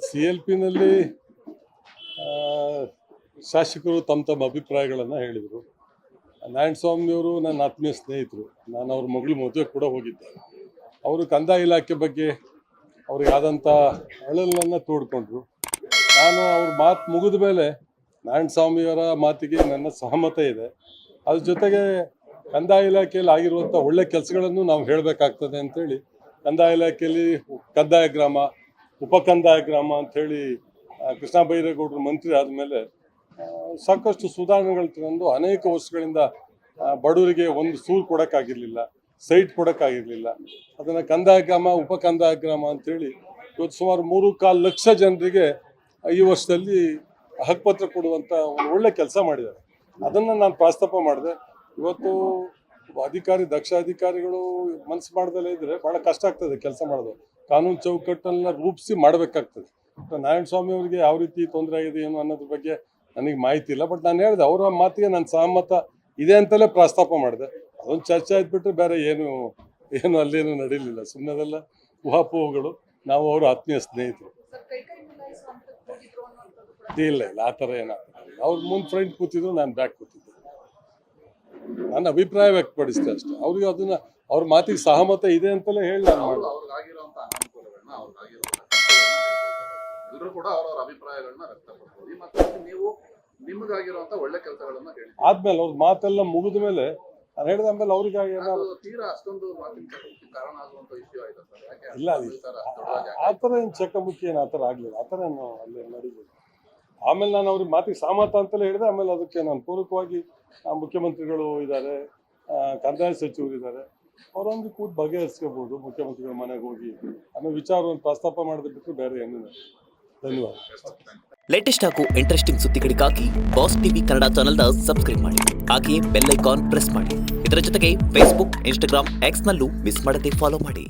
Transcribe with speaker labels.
Speaker 1: CLPನಲ್ಲಿ ಶಾಸಕರು ತಮ್ಮ ಅಭಿಪ್ರಾಯಗಳನ್ನು ಹೇಳಿದರು. ನಾರಾಯಣಸ್ವಾಮಿಯವರು ನನ್ನ ಆತ್ಮೀಯ ಸ್ನೇಹಿತರು. ನಾನು ಅವ್ರ ಮಗಳು ಮದುವೆ ಕೂಡ ಹೋಗಿದ್ದೆ. ಅವರು ಕಂದಾಯ ಇಲಾಖೆ ಬಗ್ಗೆ ಅವ್ರಿಗೆ ಆದಂಥ ಅಳಲನ್ನು ತೋಡ್ಕೊಂಡ್ರು. ನಾನು ಅವ್ರ ಮಾತು ಮುಗಿದ ಮೇಲೆ ನಾರಾಯಣಸ್ವಾಮಿಯವರ ಮಾತಿಗೆ ನನ್ನ ಸಹಮತ ಇದೆ. ಅದ್ರ ಜೊತೆಗೆ ಕಂದಾಯ ಇಲಾಖೆಯಲ್ಲಿ ಆಗಿರುವಂಥ ಒಳ್ಳೆ ಕೆಲಸಗಳನ್ನು ನಾವು ಹೇಳಬೇಕಾಗ್ತದೆ ಅಂಥೇಳಿ ಕಂದಾಯ ಇಲಾಖೆಯಲ್ಲಿ ಕಂದಾಯ ಗ್ರಾಮ, ಉಪಕಂದಾಯ ಗ್ರಾಮ ಅಂಥೇಳಿ ಕೃಷ್ಣ ಬೈರೇಗೌಡರು ಮಂತ್ರಿ ಆದಮೇಲೆ ಸಾಕಷ್ಟು ಸುಧಾರಣೆಗಳು ತಂದು ಅನೇಕ ವರ್ಷಗಳಿಂದ ಬಡವರಿಗೆ ಒಂದು ಸೂರು ಕೊಡೋಕ್ಕಾಗಿರಲಿಲ್ಲ, ಸೈಟ್ ಕೊಡೋಕ್ಕಾಗಿರಲಿಲ್ಲ. ಅದನ್ನು ಕಂದಾಯ ಗ್ರಾಮ, ಉಪಕಂದಾಯ ಗ್ರಾಮ ಅಂಥೇಳಿ ಇವತ್ತು ಸುಮಾರು 3.25 ಲಕ್ಷ ಜನರಿಗೆ ಈ ವರ್ಷದಲ್ಲಿ ಹಕ್ಕುಪತ್ರ ಕೊಡುವಂಥ ಒಂದು ಒಳ್ಳೆ ಕೆಲಸ ಮಾಡಿದ್ದಾರೆ. ಅದನ್ನು ನಾನು ಪ್ರಸ್ತಾಪ ಮಾಡಿದೆ. ಇವತ್ತು ದಕ್ಷ ಅಧಿಕಾರಿಗಳು ಮನಸ್ಸು ಮಾಡ್ದಲೇ ಇದ್ದರೆ ಭಾಳ ಕಷ್ಟ ಆಗ್ತದೆ ಕೆಲಸ ಮಾಡೋದು. ಕಾನೂನು ಚೌಕಟ್ಟನ್ನು ರೂಪಿಸಿ ಮಾಡಬೇಕಾಗ್ತದೆ. ನಾರಾಯಣಸ್ವಾಮಿ ಅವರಿಗೆ ಯಾವ ರೀತಿ ತೊಂದರೆ ಆಗಿದೆ ಏನು ಅನ್ನೋದ್ರ ಬಗ್ಗೆ ನನಗೆ ಮಾಹಿತಿ ಇಲ್ಲ. ಬಟ್ ನಾನು ಹೇಳಿದೆ, ಅವರ ಮಾತಿಗೆ ನನ್ನ ಸಹಮತ ಇದೆ ಅಂತಲೇ ಪ್ರಸ್ತಾಪ ಮಾಡಿದೆ. ಅದೊಂದು ಚರ್ಚೆ ಆಯ್ದುಬಿಟ್ರೆ ಬೇರೆ ಏನು ಅಲ್ಲೇನು ನಡೀಲಿಲ್ಲ. ಸುಮ್ಮನೆದೆಲ್ಲ ಊಹಾಪೋಹಗಳು. ನಾವು ಅವರು ಆತ್ಮೀಯ ಸ್ನೇಹಿತರು. ಇಲ್ಲ ಆ ಥರ ಏನಾಗ್ತದೆ. ಅವ್ರು ಮುಂದೆ ಫ್ರಂಟ್ ಕೂತಿದ್ರು, ನಾನು ಬ್ಯಾಕ್ ಕೂತಿದ್ದೆ. ನನ್ನ ಅಭಿಪ್ರಾಯ ವ್ಯಕ್ತಪಡಿಸಿದೆ ಅಷ್ಟೇ. ಅವ್ರಿಗೆ ಅದನ್ನ ಅವ್ರ ಮಾತಿಗೆ ಸಹಮತ ಇದೆ ಅಂತಲೇ ಹೇಳಿ ನಾನು ಮಾಡಿದೆ.
Speaker 2: ಎಲ್ಲರೂ ಕೂಡ ಅವರವರ ಅಭಿಪ್ರಾಯಗಳನ್ನ ವ್ಯಕ್ತಪಡಿಸ್ಬೋದು. ಮತ್ತೆ ನೀವು ನಿಮಗಾಗಿರುವಂತ ಒಳ್ಳೆ ಕೆಲಸಗಳನ್ನ ಹೇಳಿ
Speaker 1: ಆದ್ಮೇಲೆ ಅವ್ರ ಮಾತೆಲ್ಲ ಮುಗಿದ ಮೇಲೆ ನಾನು ಹೇಳಿದ ಆಮೇಲೆ ಅವ್ರಿಗಾಗಿ
Speaker 2: ತೀರಾ ಅಷ್ಟೊಂದು ಮಾತಿನ ಕಾರಣ ಆಗುವಂತ ಇಶ್ಯೂ ಆಯ್ತಾ ಸರ್? ಯಾಕೆ
Speaker 1: ಇಲ್ಲ, ಆ ಥರ ಏನು ಚಕಮುಖಿ ಏನು ಆ ಥರ ಆಗಲಿಲ್ಲ. ಆ ಥರ ಏನು ಅಲ್ಲಿ ನಡೀಲಿಲ್ಲ. ಆಮೇಲೆ ನಾನು ಅವ್ರಿಗೆ ಮಾತಿಗೆ ಸಹಮತ ಅಂತಲೇ ಹೇಳಿದೆ. ಆಮೇಲೆ ಅದಕ್ಕೆ ನಾನು ಪೂರಕವಾಗಿ ಮುಖ್ಯಮಂತ್ರಿಗಳು ಇದ್ದಾರೆ, ಕಂದಾಯ ಸಚಿವರು ಇದ್ದಾರೆ, ಅವರೊಂದು ಕೂತು ಬಗೆಹರಿಸ್ಕೋಬಹುದು. ಮುಖ್ಯಮಂತ್ರಿಗಳ ಮನೆಗೆ ಹೋಗಿ ಅನ್ನೋ ವಿಚಾರವನ್ನು ಪ್ರಸ್ತಾಪ ಮಾಡದೆ ಬಿಟ್ಟರೆ ಬೇರೆ ಏನಿಲ್ಲ. ಧನ್ಯವಾದ.
Speaker 3: ಲೇಟೆಸ್ಟ್ ಹಾಗೂ ಇಂಟ್ರೆಸ್ಟಿಂಗ್ ಸುದ್ದಿಗಳಿಗಾಗಿ ಬಾಸ್ ಟಿವಿ ಕನ್ನಡ ಚಾನೆಲ್ನ ಸಬ್ಸ್ಕ್ರೈಬ್ ಮಾಡಿ. ಹಾಗೆಯೇ ಬೆಲ್ ಐಕಾನ್ ಪ್ರೆಸ್ ಮಾಡಿ. ಇದರ ಜೊತೆಗೆ ಫೇಸ್ಬುಕ್, ಇನ್ಸ್ಟಾಗ್ರಾಮ್, ಎಕ್ಸ್ನಲ್ಲೂ ಮಿಸ್ ಮಾಡದೆ ಫಾಲೋ ಮಾಡಿ.